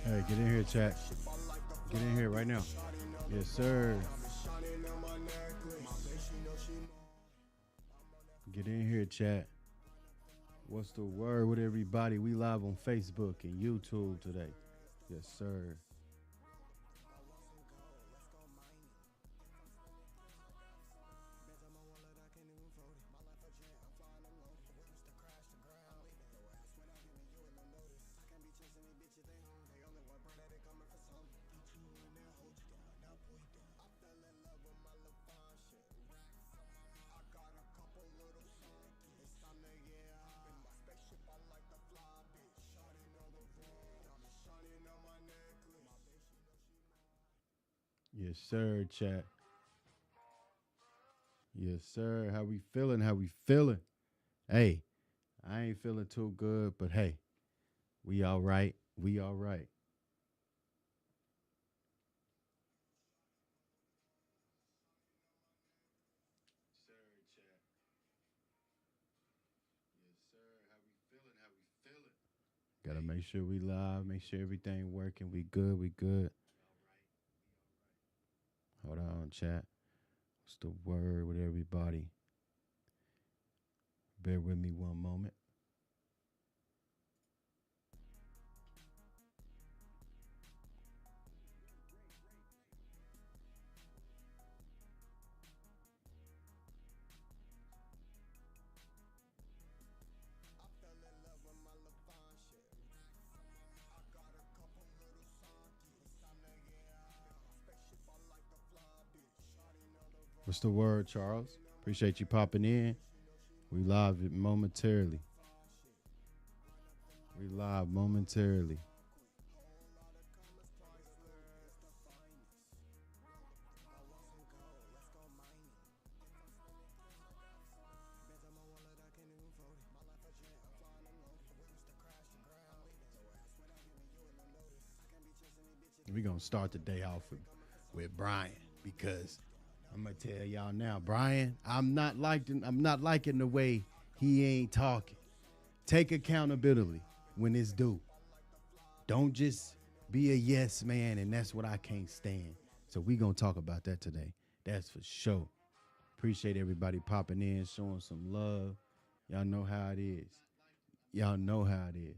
Hey, get in here, chat. Get in here right now. Yes, sir. Get in here, chat. What's the word with everybody? We live on Facebook and YouTube today. Yes, sir. Yes, sir, chat. Yes, sir. How we feeling? How we feeling? Hey, I ain't feeling too good, but hey, we all right. We all right. Sir, chat. Yes, sir. How we feeling? How we feeling? Gotta make sure we live. Make sure everything working. We good. We good. Hold on, chat. What's the word with everybody? Bear with me one moment. What's the word, Charles? Appreciate you popping in. We live it momentarily. We live momentarily. We're gonna start the day off with Brian because I'm gonna tell y'all now, Brian, I'm not liking the way he ain't talking. Take accountability when it's due. Don't just be a yes man, and that's what I can't stand. So we gonna talk about that today. That's for sure. Appreciate everybody popping in, showing some love. Y'all know how it is. Y'all know how it is.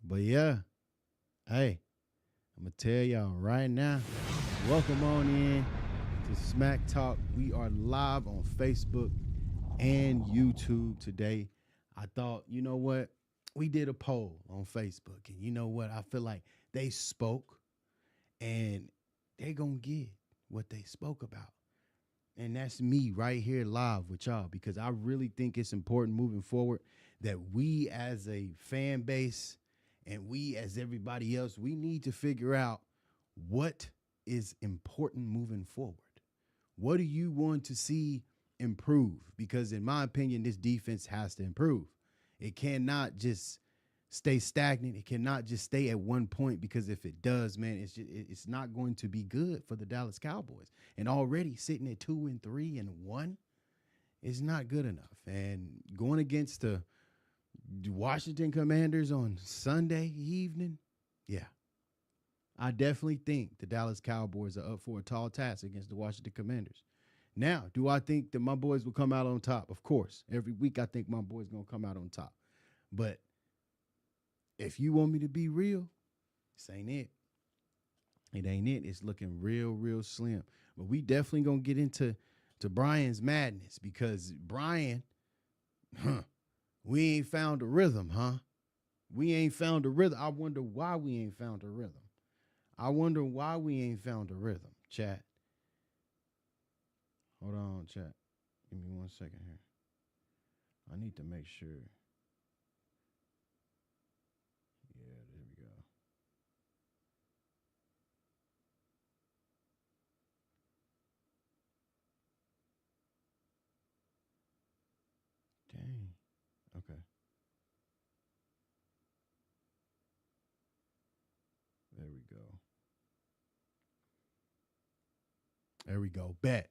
But yeah, hey, I'm gonna tell y'all right now. Welcome on in to Smack Talk. We are live on Facebook and YouTube today. I thought, you know what? We did a poll on Facebook, and you know what? I feel like they spoke and they gonna get what they spoke about. And that's me right here live with y'all because I really think it's important moving forward that we as a fan base and we as everybody else, we need to figure out what is important moving forward. What do you want to see improve? Because in my opinion, this defense has to improve. It cannot just stay stagnant. It cannot just stay at one point because if it does, man, it's not going to be good for the Dallas Cowboys. And already sitting at 2-3-1 is not good enough. And going against the Washington Commanders on Sunday evening, yeah, I definitely think the Dallas Cowboys are up for a tall task against the Washington Commanders. Now, do I think that my boys will come out on top? Of course. Every week I think my boys going to come out on top. But if you want me to be real, this ain't it. It ain't it. It's looking real, real slim. But we definitely gonna get into Brian's madness because Brian, we ain't found a rhythm, huh? We ain't found a rhythm. I wonder why we ain't found a rhythm. I wonder why we ain't found a rhythm. Chat. Hold on, chat. Give me 1 second here. I need to make sure. Yeah, there we go. Dang. Okay. There we go. There we go. Bet.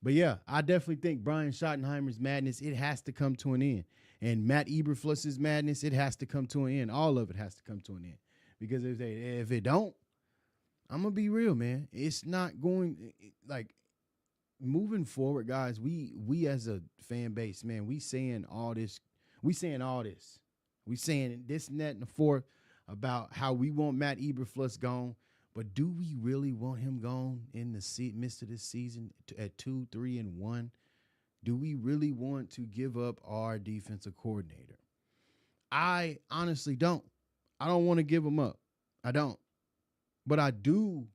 But yeah, I definitely think Brian Schottenheimer's madness, it has to come to an end. And Matt Eberflus's madness, it has to come to an end. All of it has to come to an end. Because if it don't, I'm gonna be real, man. It's not going like moving forward, guys. We as a fan base, man, we saying all this. We saying all this. We saying this and that and the fourth about how we want Matt Eberflus gone. But do we really want him gone in the midst of this season at 2-3-1? Do we really want to give up our defensive coordinator? I honestly don't. I don't want to give him up. I don't. But I do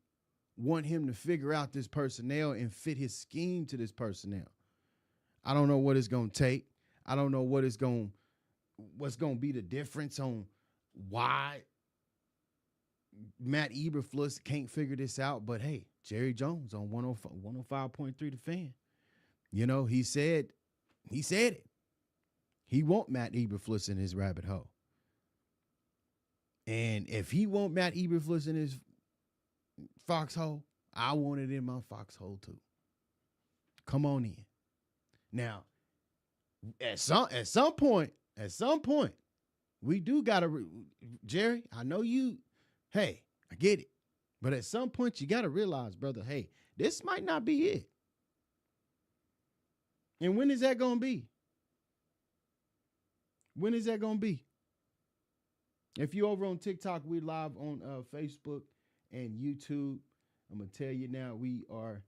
want him to figure out this personnel and fit his scheme to this personnel. I don't know what it's going to take. I don't know what's going to be the difference on why Matt Eberflus can't figure this out. But hey, Jerry Jones on 105.3 The Fan. You know, he said it. He want Matt Eberflus in his rabbit hole. And if he want Matt Eberflus in his foxhole, I want it in my foxhole too. Come on in. Now, at some point, we do gotta Jerry, I know you, hey, I get it. But at some point you gotta realize, brother, hey, this might not be it. And when is that gonna be? When is that gonna be? If you over on TikTok, we live on Facebook and YouTube. I'm gonna tell you now, we are.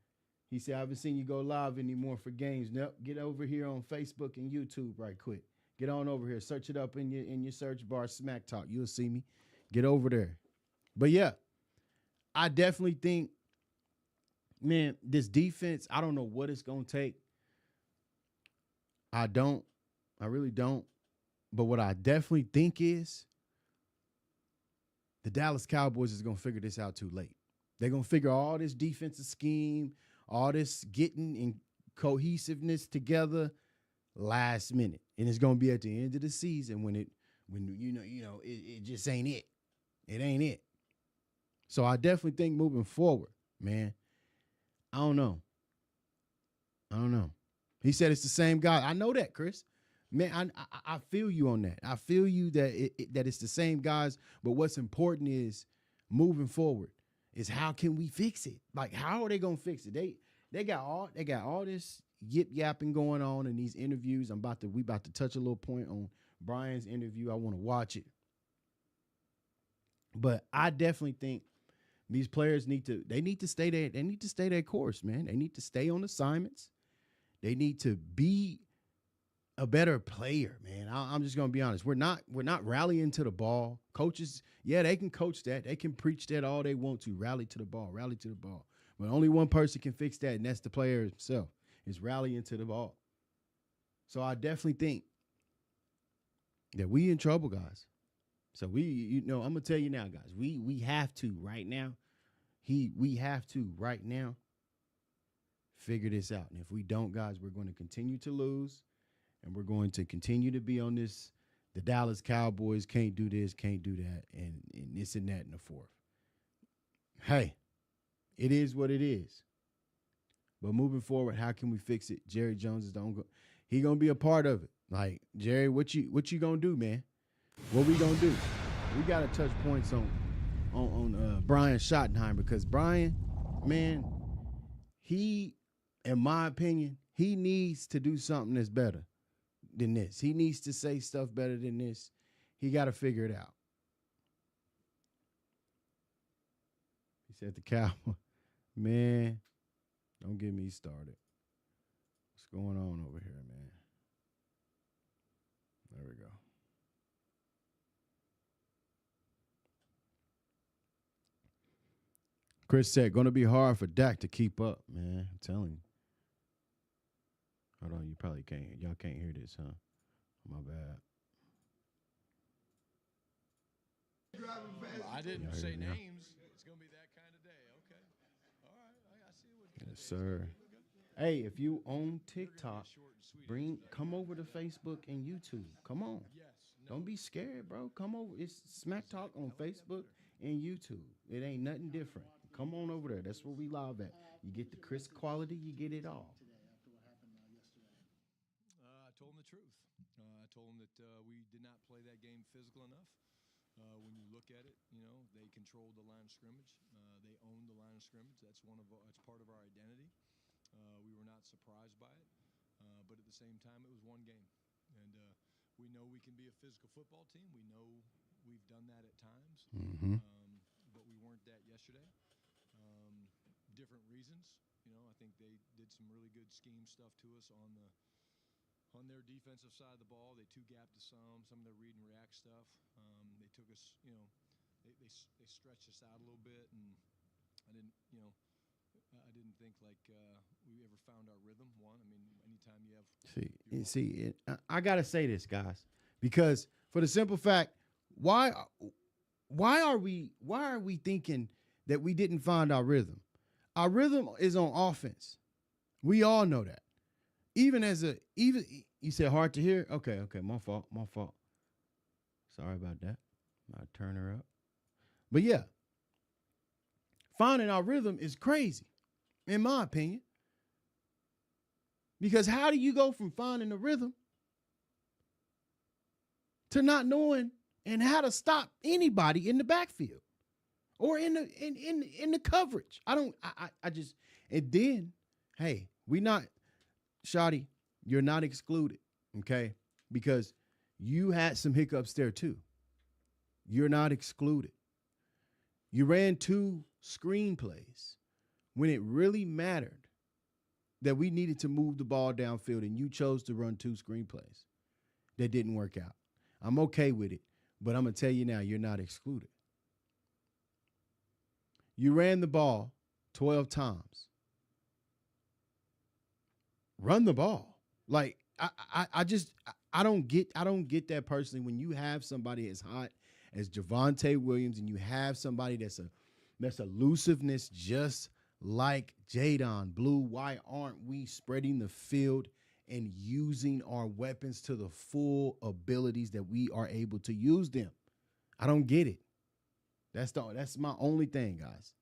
He said, I haven't seen you go live anymore for games. Nope. Get over here on Facebook and YouTube right quick. Get on over here. Search it up in your search bar, Smack Talk. You'll see me. Get over there. But yeah, I definitely think, man, this defense, I don't know what it's gonna take. I really don't. But what I definitely think is the Dallas Cowboys is going to figure this out too late. They're going to figure all this defensive scheme, all this getting and cohesiveness together last minute. And it's going to be at the end of the season when it just ain't it. It ain't it. So I definitely think moving forward, man, I don't know. He said it's the same guy. I know that, Chris. Man, I feel you on that. I feel you that that it's the same guys. But what's important is moving forward is how can we fix it? Like, how are they gonna fix it? They got all this yip yapping going on in these interviews. We about to touch a little point on Brian's interview. I want to watch it. But I definitely think these players need to stay there. They need to stay their course, man. They need to stay on assignments. They need to be a better player, man. I'm just gonna be honest. We're not rallying to the ball. Coaches, yeah, they can coach that. They can preach that all they want to. Rally to the ball. But only one person can fix that, and that's the player himself. Is rallying to the ball. So I definitely think that we in trouble, guys. So I'm gonna tell you now, guys. We have to right now. We have to right now figure this out. And if we don't, guys, we're going to continue to lose. And we're going to continue to be on this. The Dallas Cowboys can't do this, can't do that, and this and that and the fourth. Hey, it is what it is. But moving forward, how can we fix it? Jerry Jones is he gonna be a part of it. Like, Jerry, what you gonna do, man? What we gonna do? We gotta touch points on Brian Schottenheimer, because Brian, man, he, in my opinion, he needs to do something that's better than this. He needs to say stuff better than this. He got to figure it out. He said the Cowboy, man, don't get me started. What's going on over here, man? There we go. Chris said, going to be hard for Dak to keep up, man. I'm telling you. Hold on, you probably can't. Y'all can't hear this, huh? My bad. I didn't say names. It's going to be that kind of day. Okay. All right. I see what kind Yes, sir. Hey, if you on TikTok, come over to Facebook and YouTube. Come on. Don't be scared, bro. Come over. It's Smack Talk on Facebook and YouTube. It ain't nothing different. Come on over there. That's where we live at. You get the crisp quality. You get it all. told him the truth. I told him that we did not play that game physical enough. When you look at it, they controlled the line of scrimmage. They owned the line of scrimmage. That's part of our identity. We were not surprised by it, but at the same time, it was one game, and we know we can be a physical football team. We know we've done that at times, but we weren't that yesterday. Different reasons. I think they did some really good scheme stuff to us on their defensive side of the ball. They two-gapped to some of their read and react stuff. They took us, they stretched us out a little bit, and I didn't think we ever found our rhythm. Anytime you have I gotta say this, guys, because for the simple fact, why are we thinking that we didn't find our rhythm? Our rhythm is on offense. We all know that. Even you said hard to hear. Okay, my fault. Sorry about that. I'll turn her up. But yeah, finding our rhythm is crazy, in my opinion. Because how do you go from finding a rhythm to not knowing and how to stop anybody in the backfield or in the coverage? And then, hey, Shotty, you're not excluded, okay? Because you had some hiccups there too. You're not excluded. You ran 2 screenplays when it really mattered that we needed to move the ball downfield, and you chose to run 2 screenplays that didn't work out. I'm okay with it, but I'm going to tell you now, you're not excluded. You ran the ball 12 times. Run the ball. Like, I don't get that personally. When you have somebody as hot as Javonte Williams and you have somebody that's elusiveness just like Jadon Blue, why aren't we spreading the field and using our weapons to the full abilities that we are able to use them? I don't get it. That's my only thing, guys.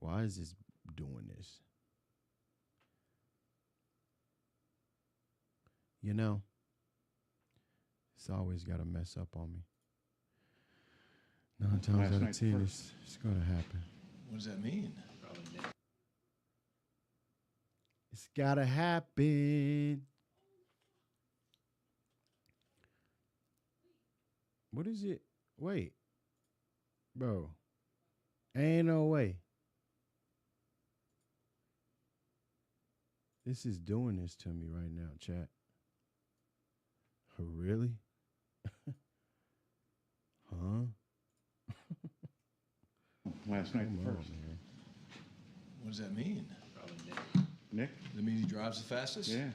Why is this doing this? It's always got to mess up on me. 9 times out of 10, it's going to happen. What does that mean? It's got to happen. What is it? Wait. Bro. Ain't no way. This is doing this to me right now, chat. Really? Huh? Last night first. Man. What does that mean? Nick? That means he drives the fastest? Yeah.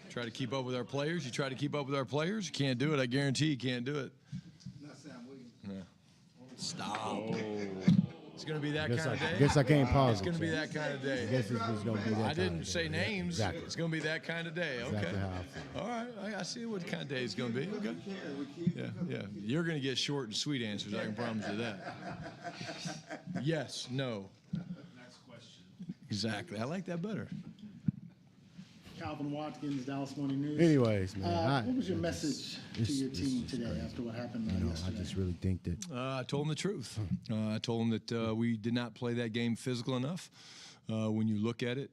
Try to keep up with our players. You try to keep up with our players. You can't do it. I guarantee you can't do it. Not Sam Williams. No. Stop. Oh. It's going to be that kind of day. Guess I can't pause. It's going to be that kind of day. Guess it's just going to be that. I didn't say names. Exactly. It's going to be that kind of day. Okay. Exactly how I feel. All right. I see what kind of day it's going to be. Okay. Yeah. You're going to get short and sweet answers. I can promise you that. Yes. No. Next question. Exactly. I like that better. Calvin Watkins, Dallas Morning News. Anyways, man. What was your message to your team today after what happened yesterday? I just really think that. I told him the truth. I told him that we did not play that game physical enough. When you look at it,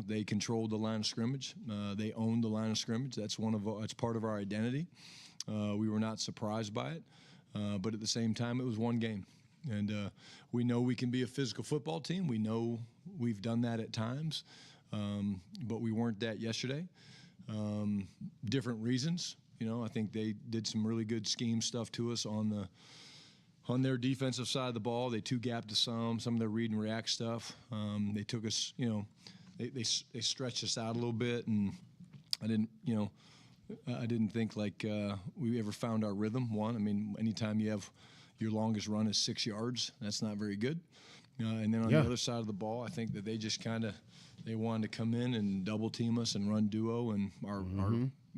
they controlled the line of scrimmage. They owned the line of scrimmage. That's part of our identity. We were not surprised by it, but at the same time, it was one game. And we know we can be a physical football team. We know we've done that at times, but we weren't that yesterday. Different reasons. I think they did some really good scheme stuff to us on their defensive side of the ball. They two-gapped to some of their read and react stuff. They took us, they stretched us out a little bit, and I didn't think we ever found our rhythm. Anytime you have your longest run is 6 yards, that's not very good. And then on the other side of the ball, I think that they just they wanted to come in and double team us and run duo, and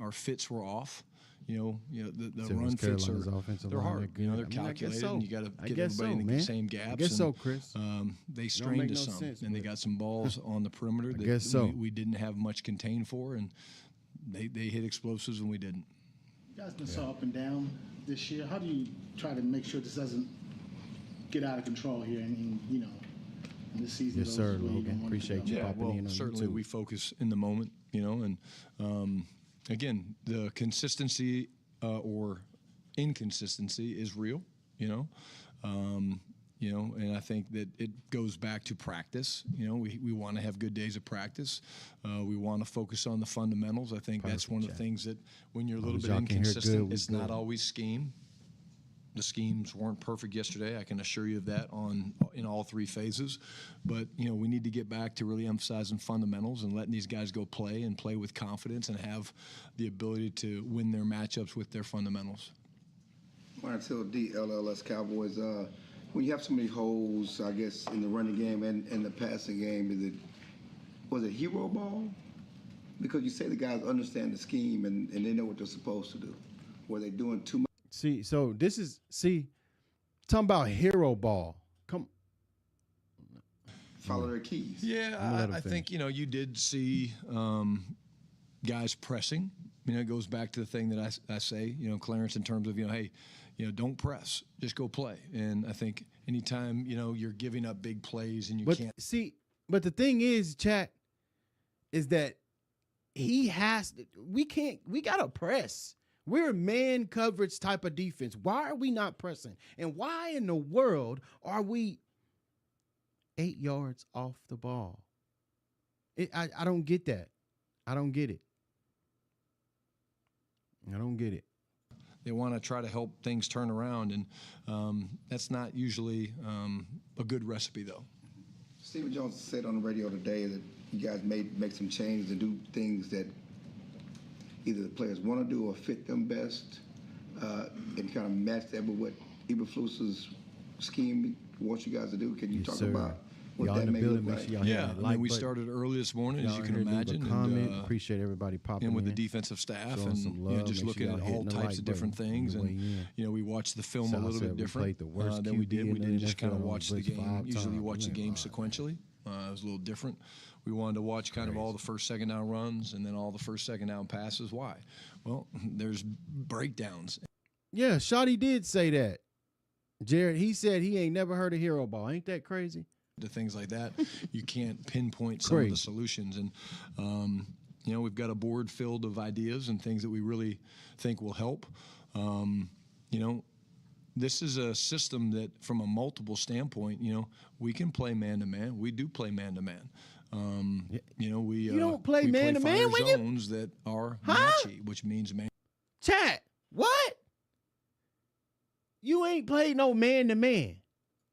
our fits were off. the So run was fits Carolina's are offensive they're line hard. that good? They're I mean, I guess calculated, so. and you got to I get guess everybody so, in the man. same gaps. I guess and, so, Chris. They strained make us no some, sense, and they but- got some balls on the perimeter that guess so. we didn't have much contain for, and they hit explosives and we didn't. You guys been so up and down this year. How do you try to make sure this doesn't get out of control here? And in this season, Yes, goes sir, where you Logan. don't want it to Appreciate go. you popping in on certainly YouTube. we focus in the moment, and again, the consistency or inconsistency is real, and I think that it goes back to practice. We want to have good days of practice. We want to focus on the fundamentals. I think that's one of the things that when you're a little as bit y'all can hear good, inconsistent, we it's not good. always scheme. The schemes weren't perfect yesterday. I can assure you of that in all three phases. But, we need to get back to really emphasizing fundamentals and letting these guys go play and play with confidence and have the ability to win their matchups with their fundamentals. When I tell DLLS Cowboys, when you have so many holes, I guess, in the running game and the passing game, was it hero ball? Because you say the guys understand the scheme and they know what they're supposed to do. Were they doing too much? So this is talking about hero ball. Come, Follow their keys. Yeah, I think, you did see guys pressing. It goes back to the thing that I say, Clarence, in terms of, hey, don't press, just go play. And I think anytime, you're giving up big plays and you can't. But the thing is, chat, is that we got to press. We're a man coverage type of defense. Why are we not pressing? And why in the world are we 8 yards off the ball? I don't get that. I don't get it. I don't get it. They want to try to help things turn around, and that's not usually a good recipe, though. Stephen Jones said on the radio today that you guys may make some changes and do things that either the players want to do or fit them best, and kind of match that with what Eberflus's scheme wants you guys to do. Can you talk about what y'all that in the may building, look make like? sure y'all hit Yeah, that I like mean, we button. started early this morning, as Y'all you in can here, leave a imagine, comment. and Appreciate everybody popping and with in. the defensive staff, Showing and some love. just Make sure looking y'all at all hitting the types like of different button things, on the and way in. we watched the film So a I little said bit we different played the worst than we QB did. We in the didn't just kind of NFL watch the blitz game. 5 Usually, times. watch the Yeah, game all right. sequentially. It was a little different. We wanted to watch kind of all the first, second down runs, and then all the first, second down passes. Why? Well, there's breakdowns. Yeah, Shotty did say that. Jared, he said he ain't never heard of hero ball. Ain't that crazy? To things like that, you can't pinpoint some of Crazy. the solutions. And, we've got a board filled of ideas and things that we really think will help. This is a system that, from a multiple standpoint, we can play man-to-man. We do play man-to-man. We don't play we man-to-man fire when you- zones that are Huh? matchy, which means man. Chat, what? You ain't played no man-to-man.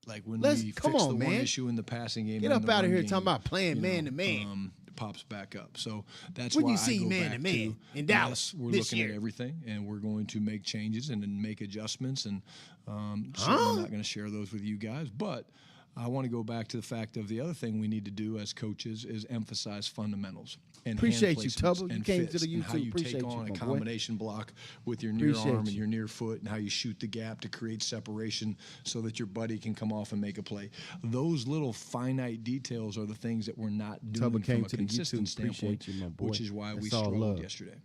Like when Let's- we come fix on, the man. one issue in the passing game, Get and up the out of run here game, talking about playing you know, man-to-man. Pops back up. So that's When why you see I go man-to-man back to in Dallas yes, we're this looking year. at everything, and we're going to make changes and then make adjustments, and certainly not going to share those with you guys. But I want to go back to the fact of the other thing we need to do as coaches is emphasize fundamentals and Appreciate hand you, placements Tubbo. You and came to fits the and how YouTube. you Appreciate take you, on my a boy. combination block with your near Appreciate arm and you. your near foot, and how you shoot the gap to create separation so that your buddy can come off and make a play. Those little finite details are the things that we're not doing Tubbo came from a to the consistent YouTube. standpoint, Appreciate you, my boy. which is why we That's all struggled love. yesterday.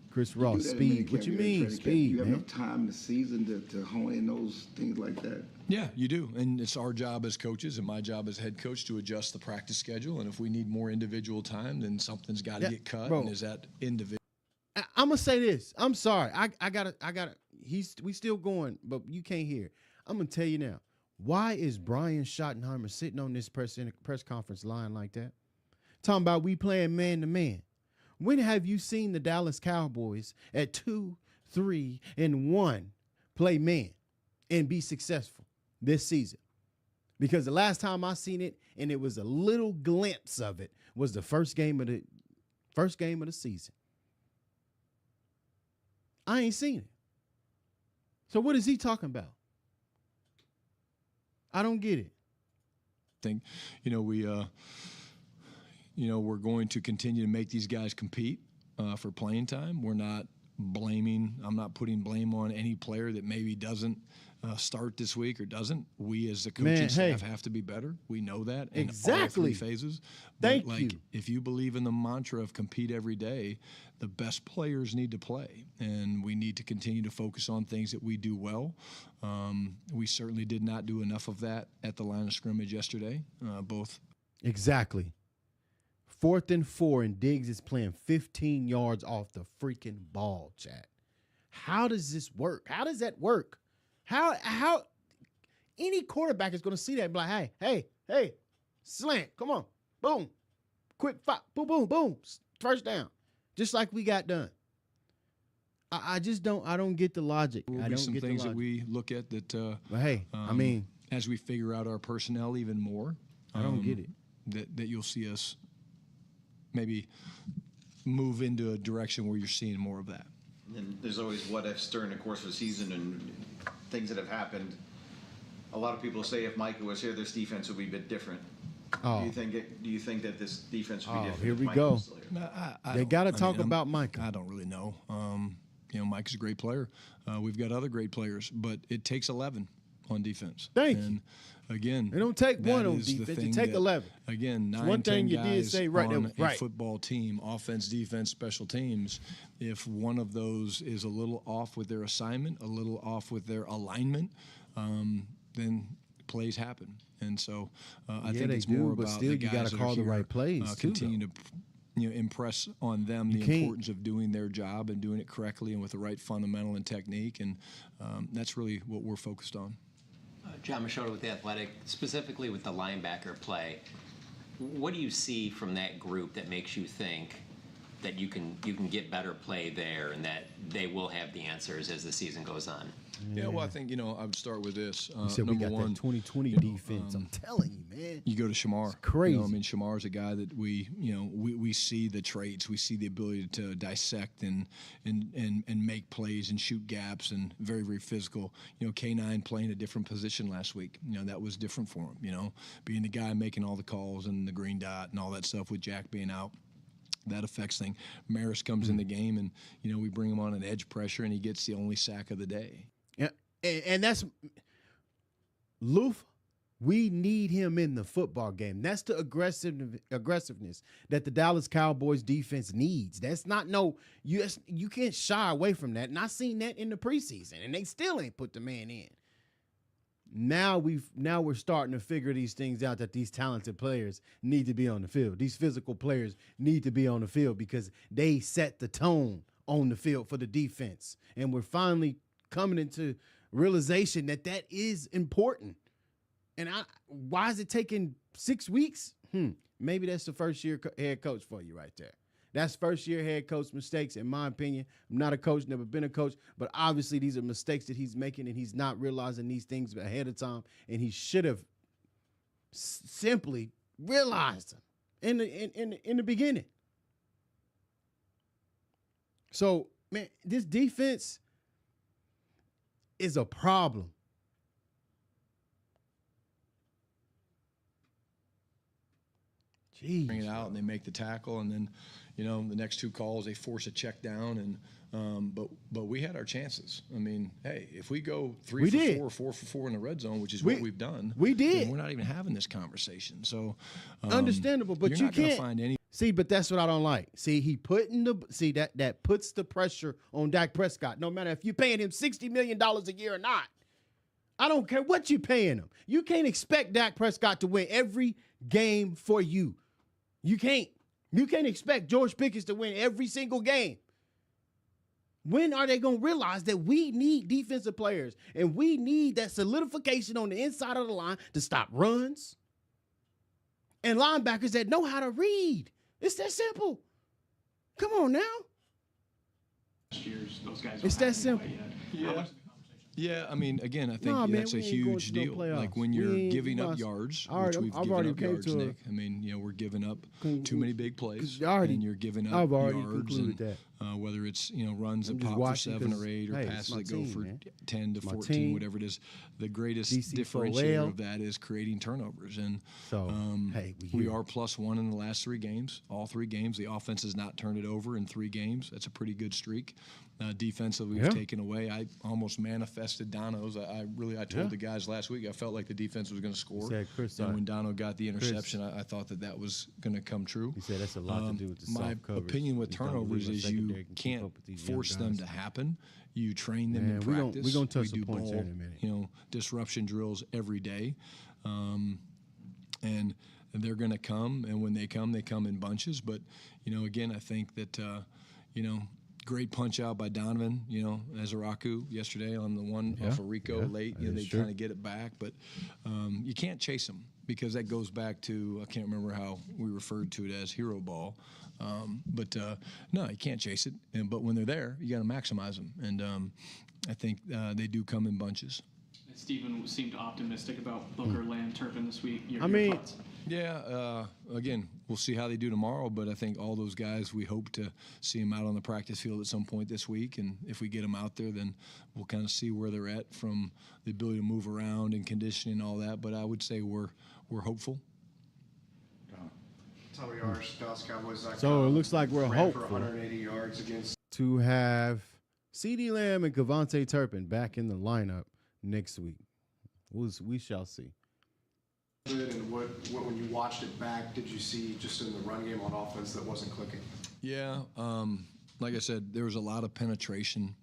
Chris You Ross, do that in speed. minicamp, What you you're in mean, training camp. speed, You have man? enough time in the season to hone in those things like that. Yeah, you do. And it's our job as coaches and my job as head coach to adjust the practice schedule. And if we need more individual time, then something's got to Yeah, get cut. bro. And is that individual? I'm gonna say this. I'm sorry. I gotta. We still going, but you can't hear. I'm gonna tell you now. Why is Brian Schottenheimer sitting on this press conference line like that, talking about we playing man to man? When have you seen the Dallas Cowboys at 2-3-1 play man and be successful this season? Because the last time I seen it, and it was a little glimpse of it, was the first game of the season. I ain't seen it. So what is he talking about? I don't get it. Think, we're going to continue to make these guys compete for playing time. We're not not putting blame on any player that maybe doesn't start this week or doesn't. We as the coaching staff have to be better. We know that in all three phases. But Thank you. if you believe in the mantra of compete every day, the best players need to play, and we need to continue to focus on things that we do well. We certainly did not do enough of that at the line of scrimmage yesterday. Exactly. 4th and 4, and Diggs is playing 15 yards off the freaking ball, chat. How does this work? How does that work? How any quarterback is going to see that and be like, hey, slant, come on, boom, quick fire, boom, boom, boom, first down, just like we got done. I don't get the logic. There will be some things that we look at that. But hey, I mean, as we figure out our personnel even more, I don't get it. That you'll see us maybe move into a direction where you're seeing more of that. And there's always what ifs during the course of the season and things that have happened. A lot of people say if Micah was here, this defense would be a bit different. Oh. Do you think that this defense would be different? Here if we Micah go. was still here? They got to talk about Micah. I don't really know. Mike's a great player. We've got other great players, but it takes 11 on defense. Thank you. Again, it don't take one on defense. It take 11. Again, 9, one 10 thing you guys did say right on there. a Right. football team, offense, defense, special teams. If one of those is a little off with their assignment, a little off with their alignment, then plays happen. And so I think it's more about still, the you guys got to that call are the here, right plays. continue to impress on them the importance of doing their job and doing it correctly and with the right fundamental and technique. And that's really what we're focused on. John Machota with The Athletic, specifically with the linebacker play. What do you see from that group that makes you think that you can get better play there and that they will have the answers as the season goes on? Yeah, well, I think, I would start with this. You said we got number one, that 2020 defense. I'm telling you, man. You go to Shamar. It's crazy. Shamar's a guy that we see the traits. We see the ability to dissect and make plays and shoot gaps and very, very physical. K9 playing a different position last week. That was different for him, being the guy making all the calls and the green dot and all that stuff with Jack being out. That affects things. Maris comes in the game and, we bring him on an edge pressure and he gets the only sack of the day. Yeah, and that's Loof. We need him in the football game. That's the aggressiveness that the Dallas Cowboys defense needs. That's not you can't shy away from that. And I seen that in the preseason, and they still ain't put the man in. Now we're starting to figure these things out, that these talented players need to be on the field. These physical players need to be on the field because they set the tone on the field for the defense. And we're finally coming into realization that is important. And why is it taking 6 weeks? Maybe that's the first year head coach for you right there. That's first year head coach mistakes, in my opinion. I'm not a coach, never been a coach, but obviously these are mistakes that he's making, and he's not realizing these things ahead of time. And he should have simply realized them in the beginning. So, man, this defense is a problem. Jeez, bring it out and they make the tackle, and then the next two calls they force a check down, and but we had our chances. I mean, hey, if we go 3 for 4 for 4 in the red zone, which is what we've done, we did. Then we're not even having this conversation. So understandable, but you're you not gonna can't find any. See, but that's what I don't like. See, that puts the pressure on Dak Prescott. No matter if you're paying him $60 million a year or not. I don't care what you're paying him. You can't expect Dak Prescott to win every game for you. You can't. You can't expect George Pickens to win every single game. When are they going to realize that we need defensive players and we need that solidification on the inside of the line to stop runs and linebackers that know how to read? It's that simple. Come on now. Those guys it's that simple. Yeah, I mean, again, I think that's a huge deal. Like when you're giving up yards, which we've given up yards, Nick. I mean, we're giving up too many big plays, and you're giving up I've already yards. concluded that. whether it's runs I'm that just pop for watching 7 or 'cause, 8 or hey, it's passes my that go team, for man. 10 to My 14, team. whatever it is. The greatest DC4L. differentiator of that is creating turnovers. And So, hey, we here. are +1 in the last 3 games. All 3 games, the offense has not turned it over in 3 games. That's a pretty good streak. Defensively, we've Yeah. taken away. I almost manifested Dono's. I told Yeah. the guys last week I felt like the defense was going to score. said Chris, and when Dono got the interception, I thought that was going to come true. He said that's a lot to do with the My soft coverage. opinion with He don't believe turnovers our is secondary you can keep can't up with these young force them guys. to happen. You train them Man, in we gon- practice. we gonna touch do the points here in a minute. Disruption drills every day, and they're going to come. And when they come in bunches. But again, I think that great punch out by Donovan. Azaraku yesterday on the one off of Rico late. that They is true. kind of get it back, but you can't chase them because that goes back to I can't remember how we referred to it as hero ball. But no, you can't chase it. But when they're there, you got to maximize them. And I think they do come in bunches. Stephen seemed optimistic about Booker, Lamb, Turpin this week. Your thoughts? Yeah, again, we'll see how they do tomorrow, but I think all those guys, we hope to see them out on the practice field at some point this week, and if we get them out there, then we'll kind of see where they're at from the ability to move around and conditioning and all that, but I would say we're hopeful. Tommy Arsh, Dallas Cowboys. So it looks like we're ran hopeful for 180 yards against. to have CeeDee Lamb and Kevontae Turpin back in the lineup next week. We shall see. And what when you watched it back, did you see just in the run game on offense that wasn't clicking? Yeah, like I said, there was a lot of penetration.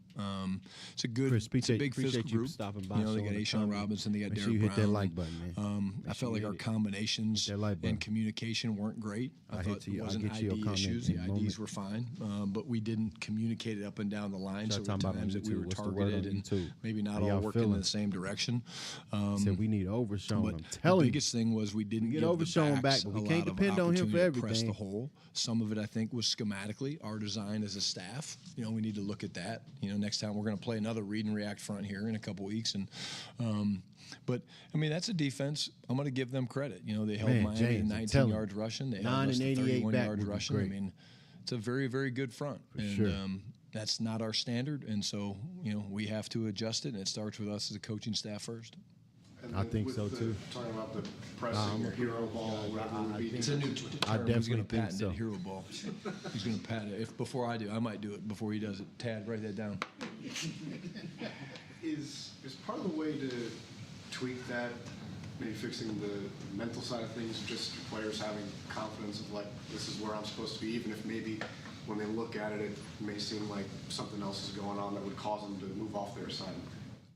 It's a good, Chris, it's a big appreciate physical you group. stopping by, They showing got the Ashawn comment. Robinson, they got Make Derek sure you hit Brown. that like button, man. I Make felt sure like you our hit it. combinations That like button. and communication weren't great. I I'll thought get to it you- I'll wasn't get to your ID comment issues. in The a IDs moment. were fine, but we didn't communicate it up and down the line. Y'all So there were talking about on times that we YouTube. were What's the word on targeted and YouTube? maybe not How all y'all working in feeling? the same direction. Said we need Overshown. But I'm telling the you. biggest thing was we didn't get give Overshown the back, backs but we a can't lot of depend on him for opportunity to press the everything. hole. Some of it, I think, was schematically our design as a staff. We need to look at that. Next time we're going to play another read and react front here in a couple weeks, and but I mean that's a defense. I'm going to give them credit. They held Man, Miami James, to I'm 19 telling yards you, rushing. They 9 held us and to 88 31 back yards would be rushing. great. I mean, it's a very, very good front, and sure. that's not our standard. And so we have to adjust it, and it starts with us as a coaching staff first. And I then think with so, the- too. Talking about the pressing or hero ball, whatever it would be. It's a new term. I He's definitely going to think patent so. it, hero ball. He's going to patent it. If before I do, I might do it before he does it. Tad, write that down. Is part of the way to tweak that, maybe fixing the mental side of things, just players having confidence of like, this is where I'm supposed to be, even if maybe when they look at it, it may seem like something else is going on that would cause them to move off their assignment.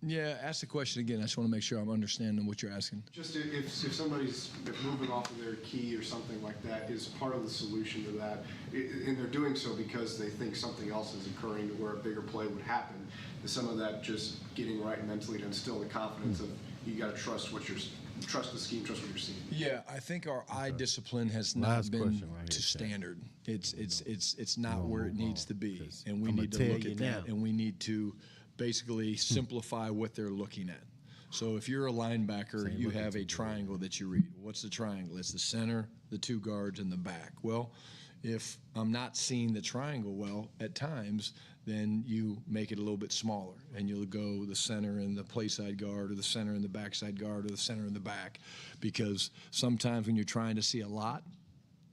Yeah, ask the question again. I just want to make sure I'm understanding what you're asking. Just if somebody's moving off of their key or something like that is part of the solution to that, and they're doing so because they think something else is occurring to where a bigger play would happen, is some of that just getting right mentally to instill the confidence of you got to trust trust the scheme, trust what you're seeing. Yeah, I think our eye discipline has Last not been question right here, to Chad. standard. It's not We'll where it move needs on, to be, 'cause and we I'ma need to tell look you at that, now. and we need to basically simplify what they're looking at. So if you're a linebacker, Same you looking have to a me. triangle that you read. What's the triangle? It's the center, the 2 guards, and the back. Well, if I'm not seeing the triangle well at times, then you make it a little bit smaller, and you'll go the center and the play side guard, or the center and the backside guard, or the center and the back, because sometimes when you're trying to see a lot,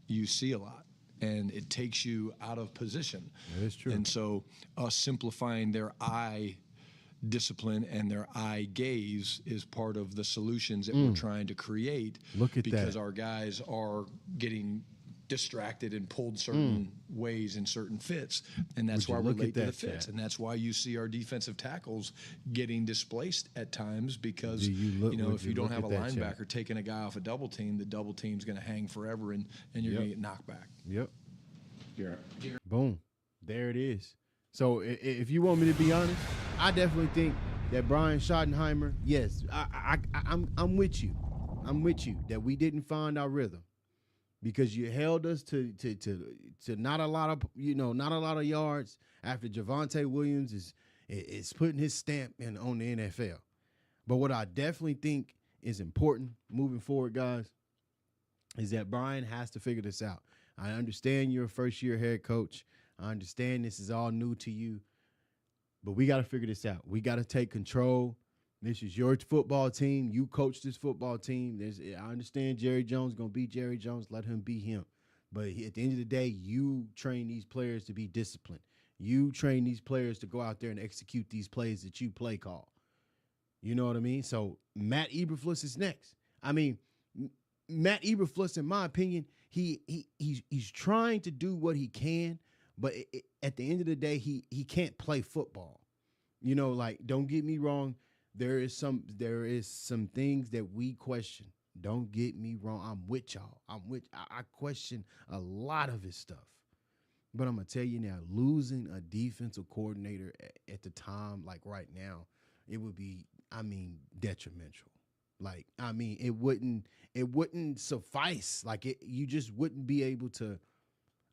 you see a lot, and it takes you out of position. That is true. And so us simplifying their eye discipline and their eye gaze is part of the solutions that we're trying to create. Look at because that. our guys are getting distracted and pulled certain ways in certain fits, and that's Would you why we're look at late to the that, fits, Chad? and that's why you see our defensive tackles getting displaced at times because Do you look- would if you you don't look have a at that, Chad? linebacker taking a guy off a double team, the double team's going to hang forever, and you're going to get knocked back. Yep. Garrett. Boom. There it is. So if you want me to be honest, I definitely think that Brian Schottenheimer, yes, I'm with you. I'm with you that we didn't find our rhythm because you held us to not a lot of not a lot of yards after Javonte Williams is putting his stamp on the NFL. But what I definitely think is important moving forward, guys, is that Brian has to figure this out. I understand you're a first-year head coach. I understand this is all new to you, but we got to figure this out. We got to take control. This is your football team. You coach this football team. I understand Jerry Jones going to be Jerry Jones. Let him be him. But at the end of the day, you train these players to be disciplined. You train these players to go out there and execute these plays that you play call. You know what I mean? So Matt Eberflus is next. I mean, Matt Eberflus, in my opinion, he's trying to do what he can, but at the end of the day, he can't play football. You know, like, don't get me wrong. There is some things that we question. Don't get me wrong. I'm with y'all. I question a lot of his stuff. But I'm going to tell you now, losing a defensive coordinator at the time, like right now, it would be, detrimental. Like, it wouldn't suffice. Like, you just wouldn't be able to,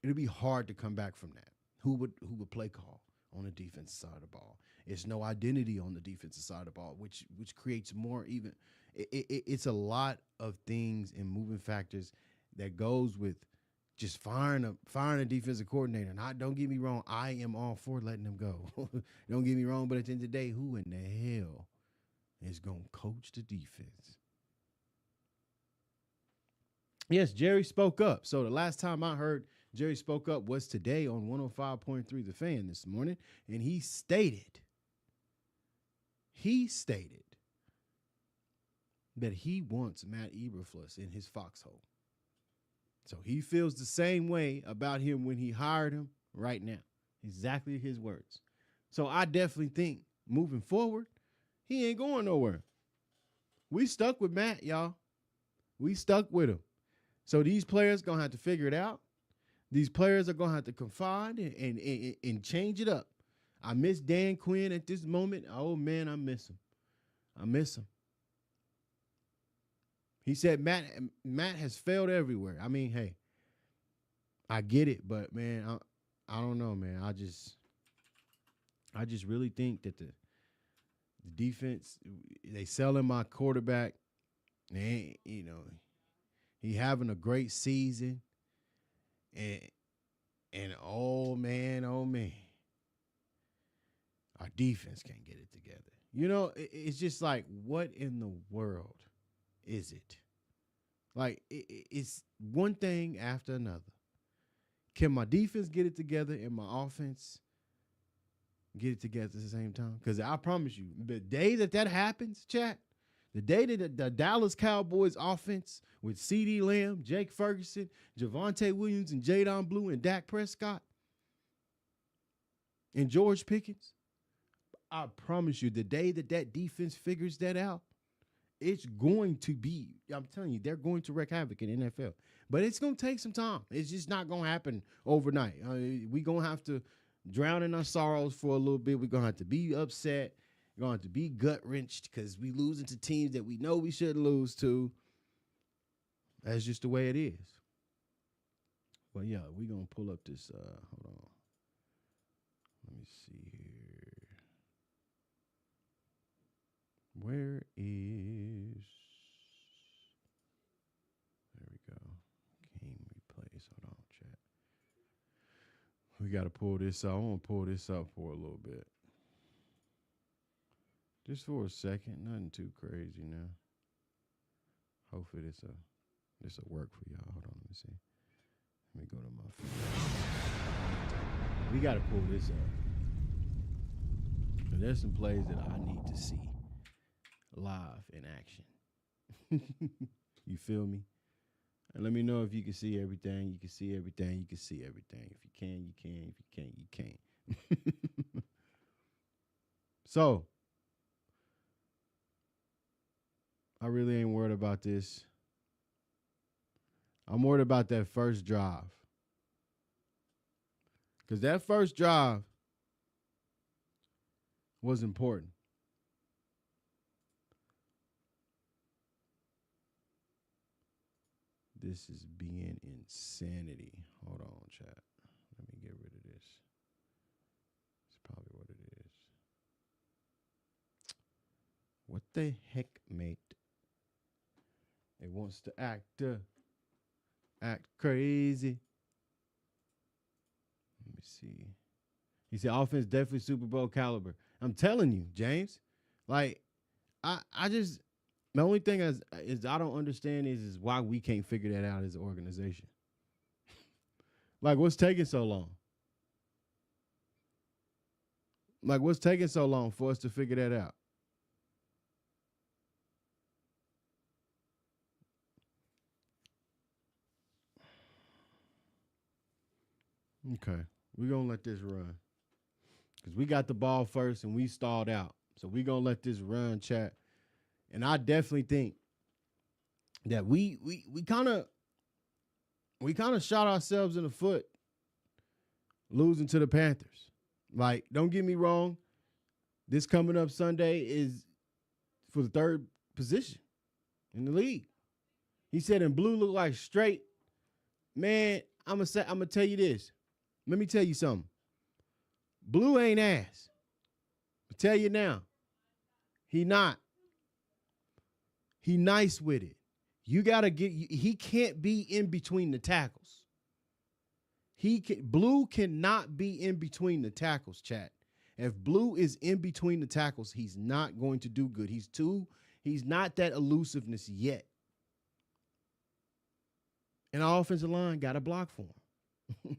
it'd be hard to come back from that. Who would play call on the defensive side of the ball? It's no identity on the defensive side of the ball, which creates more even. It's a lot of things and moving factors that goes with just firing a defensive coordinator. And don't get me wrong, I am all for letting them go. Don't get me wrong, but at the end of the day, who in the hell is going to coach the defense? Yes, Jerry spoke up. So the last time I heard Jerry spoke up was today on 105.3 The Fan this morning, and he stated that he wants Matt Eberflus in his foxhole. So he feels the same way about him when he hired him right now. Exactly his words. So I definitely think moving forward, he ain't going nowhere. We stuck with Matt, y'all. We stuck with him. So these players going to have to figure it out. These players are going to have to confide and change it up. I miss Dan Quinn at this moment. Oh, man, I miss him. He said Matt has failed everywhere. I mean, hey, I get it, but, man, I don't know, man. I just really think that the defense, they selling my quarterback. They ain't, he having a great season. And oh man, our defense can't get it together. It's just like, what in the world is it? Like, it's one thing after another. Can my defense get it together and my offense get it together at the same time? Because I promise you, the day that happens, chat, the day that the Dallas Cowboys offense with CeeDee Lamb, Jake Ferguson, Javonte Williams, and Jadon Blue, and Dak Prescott, and George Pickens, I promise you, the day that defense figures that out, it's going to be, I'm telling you, they're going to wreak havoc in the NFL. But it's going to take some time. It's just not going to happen overnight. We're going to have to drown in our sorrows for a little bit. We're going to have to be upset. We're going to have to be gut-wrenched because we losing to teams that we know we shouldn't lose to. That's just the way it is. But, yeah, we're going to pull up this. Hold on. Let me see here. Where is... There we go. Game replays. Hold on, chat. We got to pull this up. I want to pull this up for a little bit. Just for a second. Nothing too crazy now. Hopefully this will work for y'all. Hold on, let me see. Let me go to my phone. We got to pull this up. There's some plays that I need to see live in action. You feel me? And let me know if you can see everything. You can see everything. You can see everything. If you can, you can. If you can't, you can't. So, I really ain't worried about this. I'm worried about that first drive. Because that first drive was important. This is being insanity. Hold on, chat. Let me get rid of this. It's probably what it is. What the heck, mate? It wants to act crazy. Let me see. He said offense definitely Super Bowl caliber. I'm telling you, James. Like, I just the only thing is I don't understand is why we can't figure that out as an organization. Like, what's taking so long? Like, what's taking so long for us to figure that out? Okay, we're going to let this run. Because we got the ball first and we stalled out. So we're going to let this run, chat. And I definitely think that we kind of shot ourselves in the foot losing to the Panthers. Like, don't get me wrong. This coming up Sunday is for the third position in the league. He said, and blue look like straight. Man, I'm gonna tell you this. Let me tell you something. Blue ain't ass. I tell you now. He not. He nice with it. You gotta he can't be in between the tackles. Blue cannot be in between the tackles, chat. If Blue is in between the tackles, he's not going to do good. He's not that elusiveness yet. And our offensive line got to block for him.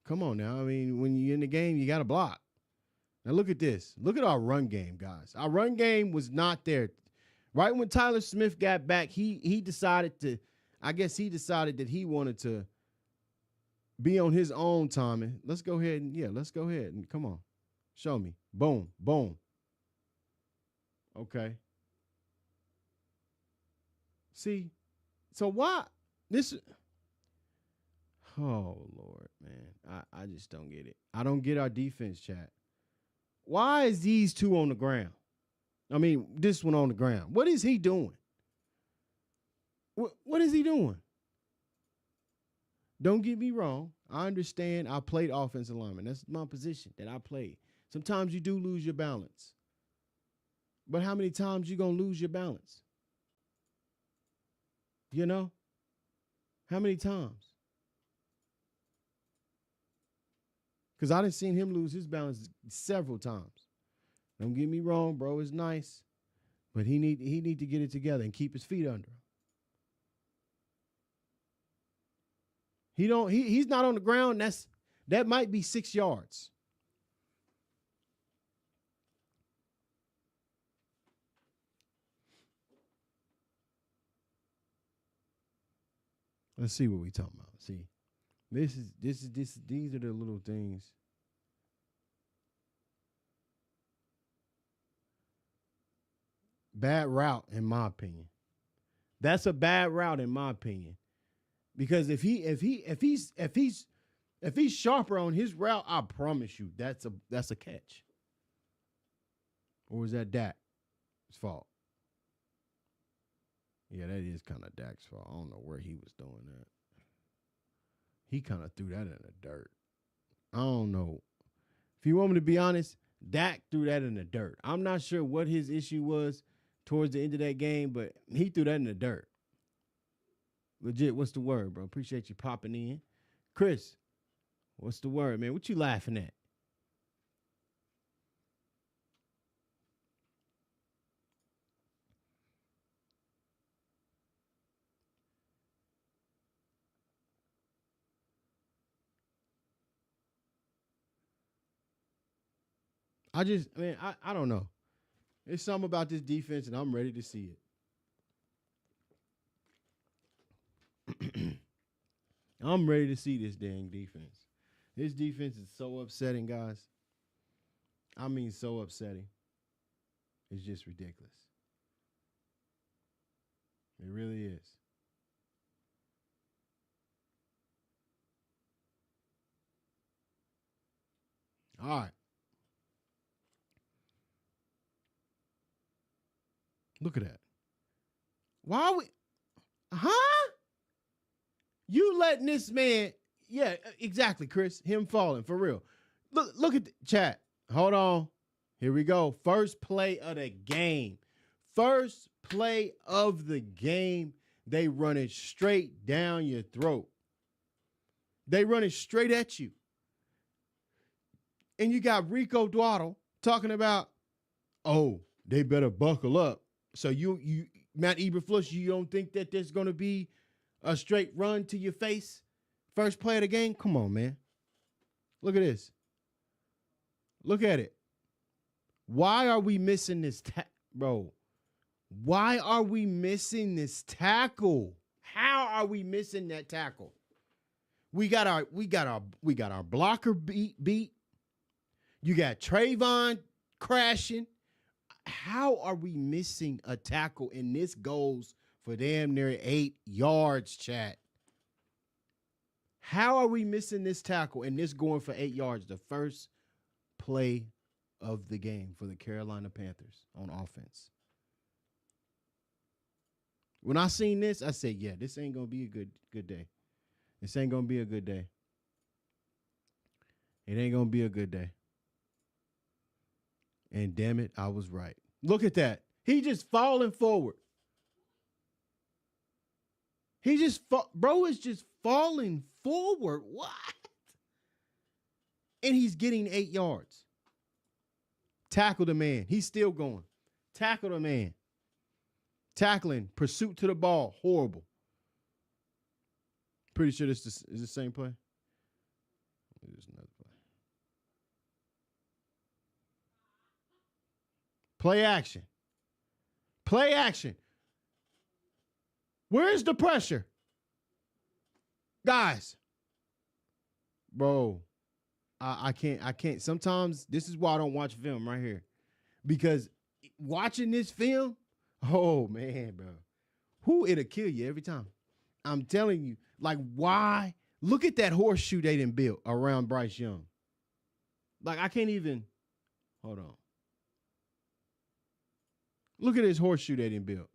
Come on now. I mean, when you're in the game, you got to block. Now look at this. Look at our run game, guys. Our run game was not there. Right when Tyler Smith got back, he decided that he wanted to be on his own timing. Let's go ahead and come on. Show me. Boom, boom. Okay. See, so why this? Oh, Lord, man. I just don't get it. I don't get our defense, chat. Why is these two on the ground? I mean, this one on the ground. What is he doing? What is he doing? Don't get me wrong. I understand I played offensive lineman. That's my position that I played. Sometimes you do lose your balance. But how many times you going to lose your balance? You know? How many times? Because I done seen him lose his balance several times. Don't get me wrong, bro. It's nice. But he need to get it together and keep his feet under him. He's not on the ground. That might be 6 yards. Let's see what we talking about. See, these are the little things. Bad route, in my opinion. That's a bad route, in my opinion. Because if he's sharper on his route, I promise you that's a catch. Or is that Dak's fault? Yeah, that is kind of Dak's fault. I don't know where he was doing that. He kind of threw that in the dirt. I don't know. If you want me to be honest, Dak threw that in the dirt. I'm not sure what his issue was towards the end of that game, but he threw that in the dirt. Legit, what's the word, bro? Appreciate you popping in. Chris, what's the word, man? What you laughing at? I don't know. There's something about this defense, and I'm ready to see it. I'm ready to see this dang defense. This defense is so upsetting, guys. I mean, so upsetting. It's just ridiculous. It really is. All right. Look at that. Why are we? Huh? You letting this man? Yeah, exactly, Chris. Him falling for real. Look at the chat. Hold on. Here we go. First play of the game. First play of the game. They run it straight down your throat. They run it straight at you. And you got Rico Dwaddle talking about, oh, they better buckle up. So you Matt Eberflus, you don't think that there's going to be a straight run to your face first play of the game? Come on, man. Look at this. Look at it. Why are we missing this bro? Why are we missing this tackle? How are we missing that tackle? We got our blocker beat. You got Trayvon crashing. How are we missing a tackle? And this goes for damn near 8 yards, chat. How are we missing this tackle and this going for 8 yards? The first play of the game for the Carolina Panthers on offense. When I seen this, I said, yeah, this ain't going to be a good day. This ain't going to be a good day. It ain't going to be a good day. And damn it, I was right. Look at that. He just falling forward. Bro is just falling forward. What? And he's getting 8 yards. Tackle the man. He's still going. Tackle the man. Tackling. Pursuit to the ball. Horrible. Pretty sure this is the same play. There's another play. Play action. Play action. Where's the pressure? Guys. Bro, I can't. Sometimes this is why I don't watch film right here. Because watching this film, oh man, bro. It'll kill you every time. I'm telling you, like, why? Look at that horseshoe they done built around Bryce Young. Like, I can't even, hold on. Look at this horseshoe they done built.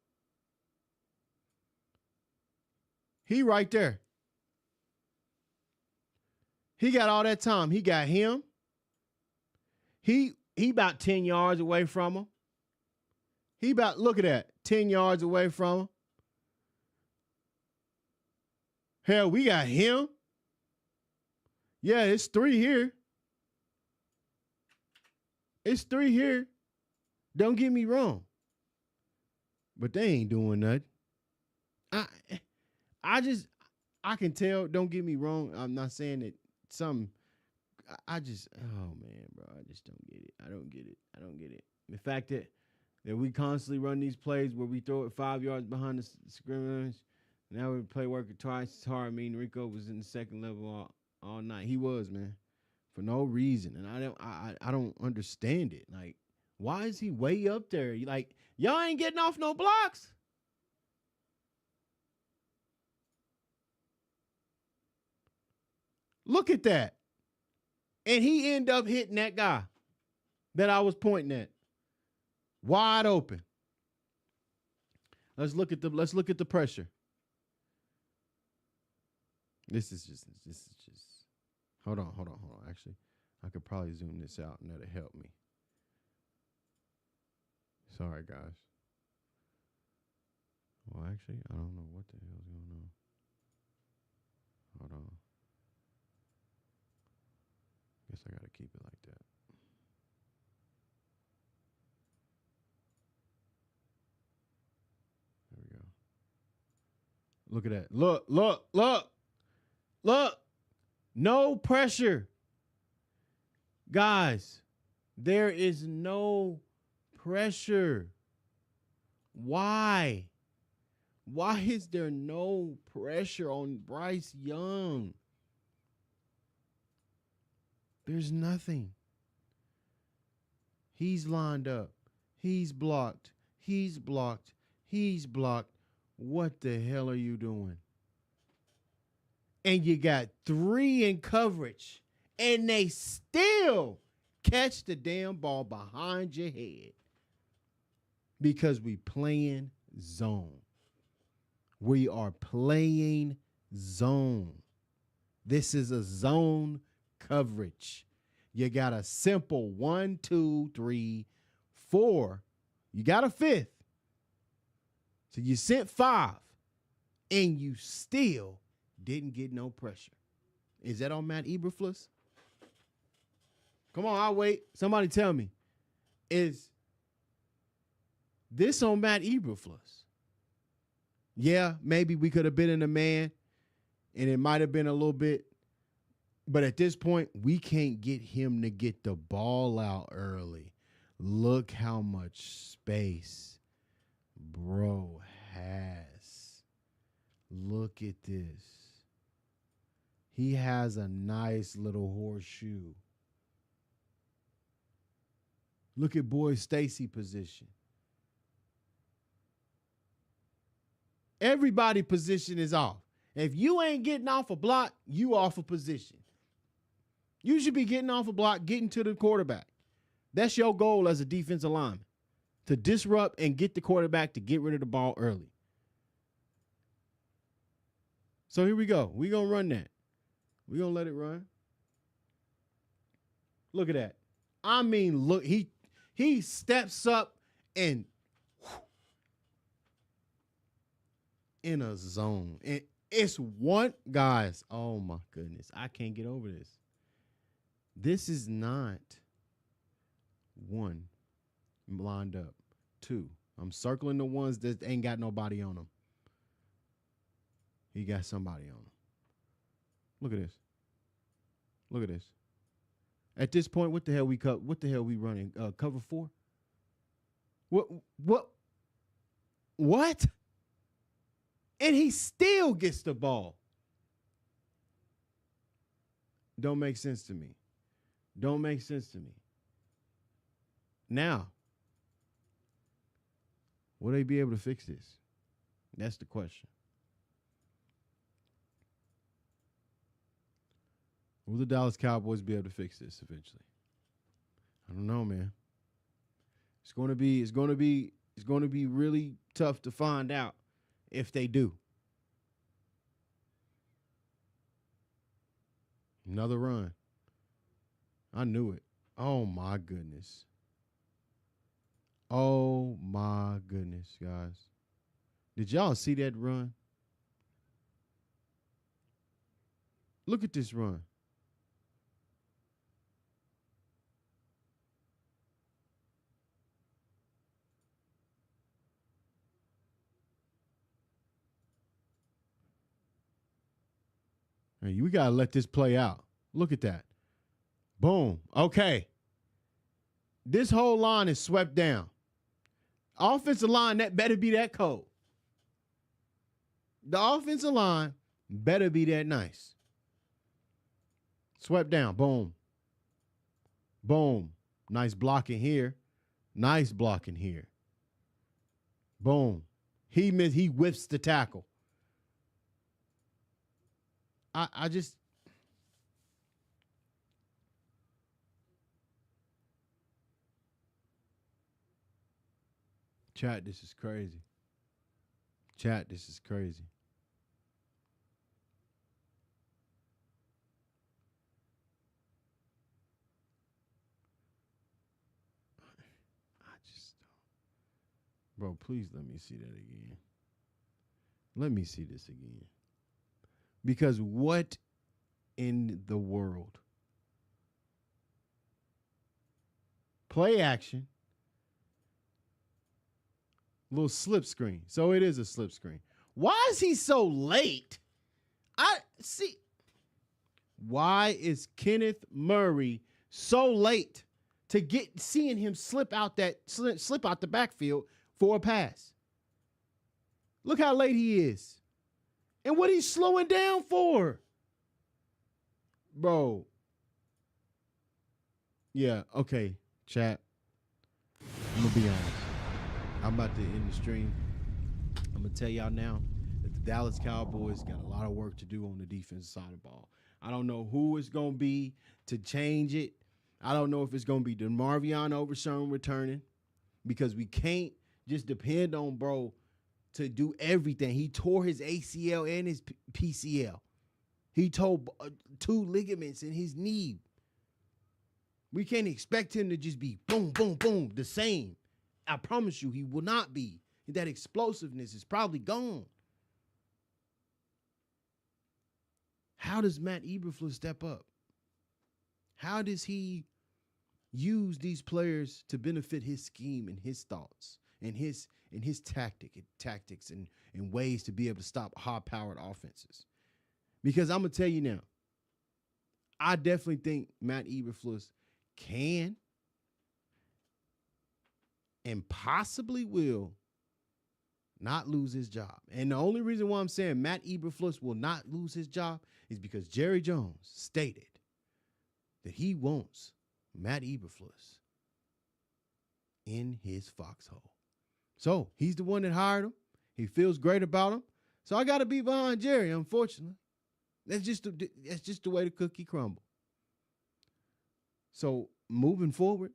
He right there. He got all that time. He got him. He about 10 yards away from him. Look at that, 10 yards away from him. Hell, we got him. Yeah, it's 3 here. It's 3 here. Don't get me wrong. But they ain't doing nothing. I can tell, don't get me wrong. I'm not saying that oh man, bro, I just don't get it. I don't get it. The fact that we constantly run these plays where we throw it 5 yards behind the scrimmage. Now we play work twice as hard. I mean, Rico was in the second level all night. He was, man, for no reason. And I don't understand it. Like, why is he way up there? Like, y'all ain't getting off no blocks. Look at that. And he ended up hitting that guy that I was pointing at. Wide open. Let's look at the pressure. This is just hold on. Actually, I could probably zoom this out and that'll help me. Sorry, guys. Well, actually, I don't know what the hell's going on. Hold on. Guess I gotta keep it like that. There we go. Look at that. Look. No pressure. Guys, there is no pressure. Why? Why is there no pressure on Bryce Young? There's nothing. He's lined up. He's blocked. He's blocked. He's blocked. What the hell are you doing? And you got 3 in coverage, and they still catch the damn ball behind your head because we playing zone. We are playing zone. This is a zone coverage. You got a simple 1, 2, 3, 4. You got a 5th. So you sent 5, and you still didn't get no pressure. Is that on Matt Eberflus? Come on, I'll wait. Somebody tell me. Is this on Matt Eberflus? Yeah, maybe we could have been in a man, and it might have been a little bit. But at this point, we can't get him to get the ball out early. Look how much space bro has. Look at this. He has a nice little horseshoe. Look at boy Stacy position. Everybody position is off. If you ain't getting off a block, you off a position. You should be getting off a block, getting to the quarterback. That's your goal as a defensive lineman, to disrupt and get the quarterback to get rid of the ball early. So here we go. We're going to run that. We're going to let it run. Look at that. I mean, look, he steps up and in a zone. And it's one, guys, oh my goodness. I can't get over this. This is not one lined up. Two. I'm circling the ones that ain't got nobody on them. He got somebody on him. Look at this. Look at this. At this point, what the hell we running? Cover 4? What? And he still gets the ball. Don't make sense to me. Don't make sense to me. Now, will they be able to fix this? That's the question. Will the Dallas Cowboys be able to fix this eventually? I don't know, man. It's going to be really tough to find out if they do. Another run. I knew it. Oh my goodness. Oh my goodness, guys. Did y'all see that run? Look at this run. Hey, we got to let this play out. Look at that. Boom. Okay. This whole line is swept down. Offensive line, that better be that cold. The offensive line better be that nice. Swept down. Boom. Boom. Nice blocking here. Nice blocking here. Boom. He whiffs the tackle. I just chat, this is crazy. Chat, this is crazy. I just don't. Bro, please let me see that again. Let me see this again. Because what in the world? Play action. Little slip screen. So it is a slip screen. Why is he so late? I see. Why is Kenneth Murray so late to seeing him slip out the backfield for a pass? Look how late he is. And what he's slowing down for. Bro. Yeah, okay, chat. I'm going to be honest. I'm about to end the stream. I'm going to tell y'all now that the Dallas Cowboys got a lot of work to do on the defensive side of the ball. I don't know who it's going to be to change it. I don't know if it's going to be DeMarvion Overshown returning, because we can't just depend on bro to do everything. He tore his ACL and his PCL. He tore 2 ligaments in his knee. We can't expect him to just be boom, boom, boom, the same. I promise you, he will not be. That explosiveness is probably gone. How does Matt Eberflus step up? How does he use these players to benefit his scheme and his thoughts and his tactics and ways to be able to stop high-powered offenses. Because I'm gonna tell you now, I definitely think Matt Eberflus can and possibly will not lose his job. And the only reason why I'm saying Matt Eberflus will not lose his job is because Jerry Jones stated that he wants Matt Eberflus in his foxhole. So he's the one that hired him. He feels great about him. So I got to be behind Jerry, unfortunately. That's just the way the cookie crumble. So moving forward,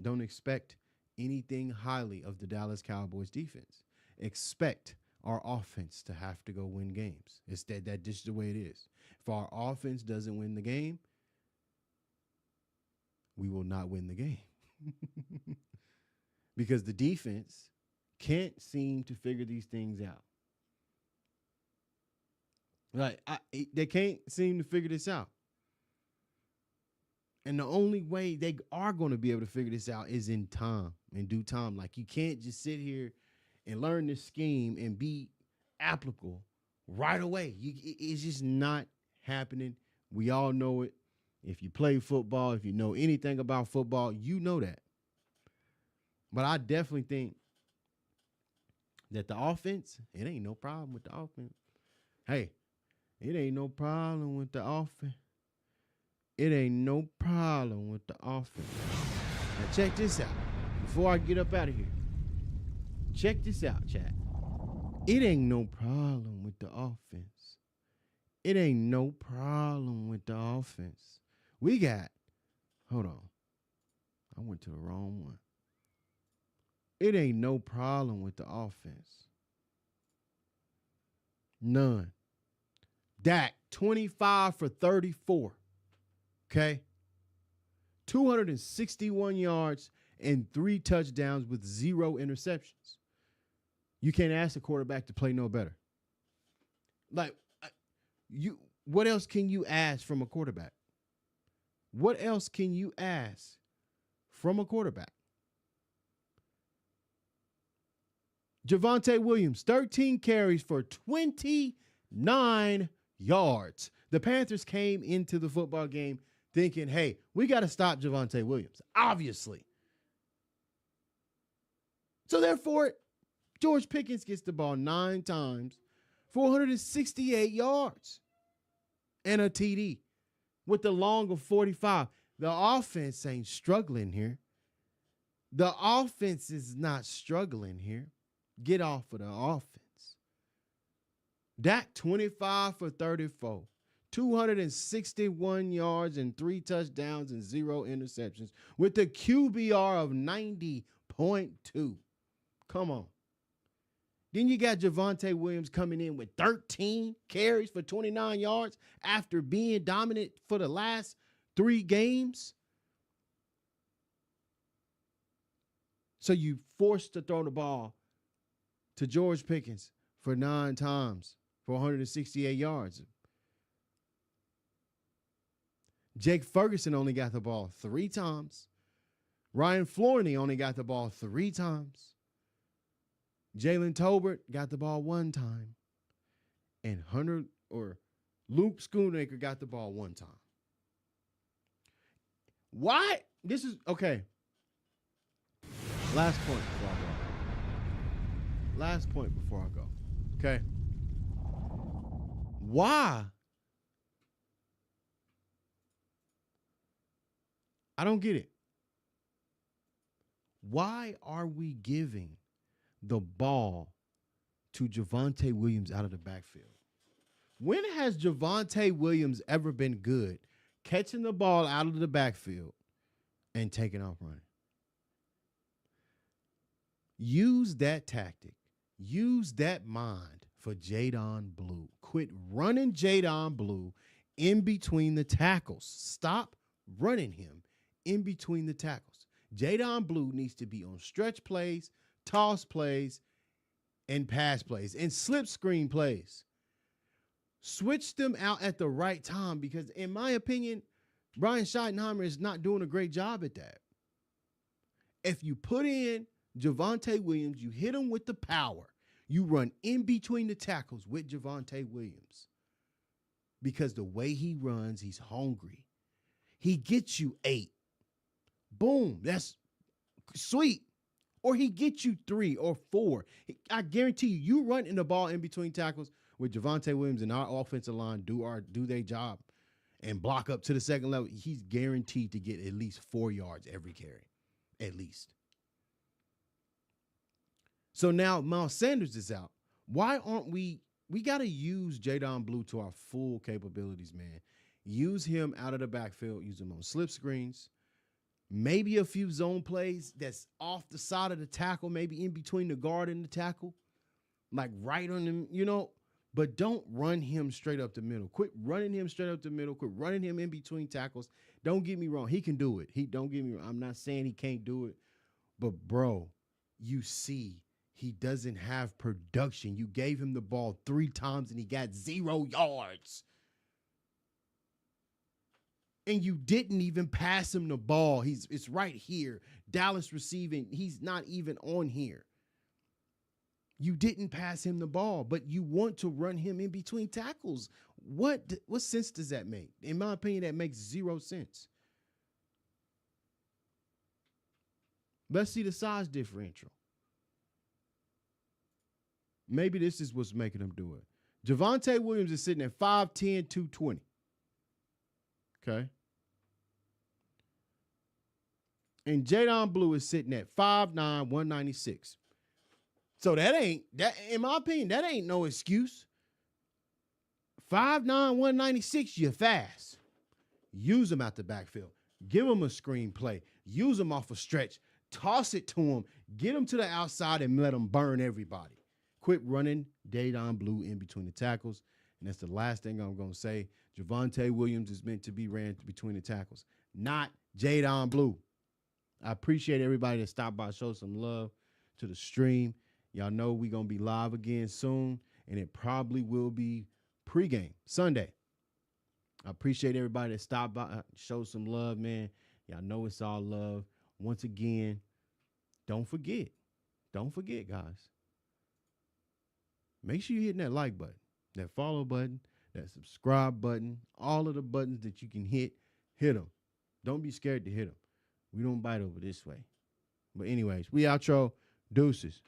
don't expect anything highly of the Dallas Cowboys defense. Expect our offense to have to go win games. It's that just the way it is. If our offense doesn't win the game, we will not win the game. Because the defense can't seem to figure these things out. They can't seem to figure this out. And the only way they are going to be able to figure this out is in time, in due time. Like, you can't just sit here and learn this scheme and be applicable right away. It's just not happening. We all know it. If you play football, if you know anything about football, you know that. But I definitely think that the offense, it ain't no problem with the offense. Hey, it ain't no problem with the offense. It ain't no problem with the offense. Now check this out. Before I get up out of here, check this out, chat. It ain't no problem with the offense. It ain't no problem with the offense. We got, hold on. I went to the wrong one. It ain't no problem with the offense. None. Dak, 25 for 34. Okay? 261 yards and 3 touchdowns with 0 interceptions. You can't ask a quarterback to play no better. Like, what else can you ask from a quarterback? What else can you ask from a quarterback? Javonte Williams, 13 carries for 29 yards. The Panthers came into the football game thinking, hey, we got to stop Javonte Williams, obviously. So therefore, George Pickens gets the ball 9 times, 468 yards, and a TD with the long of 45. The offense ain't struggling here. The offense is not struggling here. Get off of the offense. Dak, 25 for 34. 261 yards and 3 touchdowns and 0 interceptions with the QBR of 90.2. Come on. Then you got Javonte Williams coming in with 13 carries for 29 yards after being dominant for the last 3 games. So you forced to throw the ball to George Pickens for 9 times for 168 yards. Jake Ferguson only got the ball 3 times. Ryan Flournoy only got the ball 3 times. Jalen Tolbert got the ball 1 time. And Luke Schoonmaker got the ball 1 time. Why? This is, okay. Last point before I go. Okay. Why? I don't get it. Why are we giving the ball to Javonte Williams out of the backfield? When has Javonte Williams ever been good catching the ball out of the backfield and taking off running? Use that tactic. Use that mind for Jadon Blue. Quit running Jadon Blue in between the tackles. Stop running him in between the tackles. Jadon Blue needs to be on stretch plays, toss plays, and pass plays, and slip screen plays. Switch them out at the right time because, in my opinion, Brian Schottenheimer is not doing a great job at that. If you put in Javonte Williams, you hit him with the power. You run in between the tackles with Javonte Williams. Because the way he runs, he's hungry. He gets you 8. Boom. That's sweet. Or he gets you 3 or 4. I guarantee you running the ball in between tackles with Javonte Williams and our offensive line do their job and block up to the second level, he's guaranteed to get at least 4 yards every carry. At least. So now Miles Sanders is out. Why aren't we got to use Jadon Blue to our full capabilities, man. Use him out of the backfield. Use him on slip screens. Maybe a few zone plays that's off the side of the tackle, maybe in between the guard and the tackle. Like right on him, But don't run him straight up the middle. Quit running him straight up the middle. Quit running him in between tackles. Don't get me wrong. He can do it. Don't get me wrong. I'm not saying he can't do it. But, bro, you see, he doesn't have production. You gave him the ball 3 times and he got 0 yards. And you didn't even pass him the ball. It's right here. Dallas receiving. He's not even on here. You didn't pass him the ball, but you want to run him in between tackles. What sense does that make? In my opinion, that makes 0 sense. Let's see the size differential. Maybe this is what's making him do it. Javonte Williams is sitting at 5'10", 220. Okay. And Jadon Blue is sitting at 5'9", 196. So that, in my opinion, that ain't no excuse. 5'9", 196, you're fast. Use him out the backfield. Give him a screenplay. Use him off a stretch. Toss it to him. Get him to the outside and let him burn everybody. Quit running Jadon Blue in between the tackles. And that's the last thing I'm going to say. Javonte Williams is meant to be ran between the tackles, not Jadon Blue. I appreciate everybody that stopped by, show some love to the stream. Y'all know we're going to be live again soon, and it probably will be pregame Sunday. I appreciate everybody that stopped by, show some love, man. Y'all know it's all love. Once again, don't forget, guys. Make sure you're hitting that like button, that follow button, that subscribe button, all of the buttons that you can hit them. Don't be scared to hit them. We don't bite over this way. But anyways, we outro. Deuces.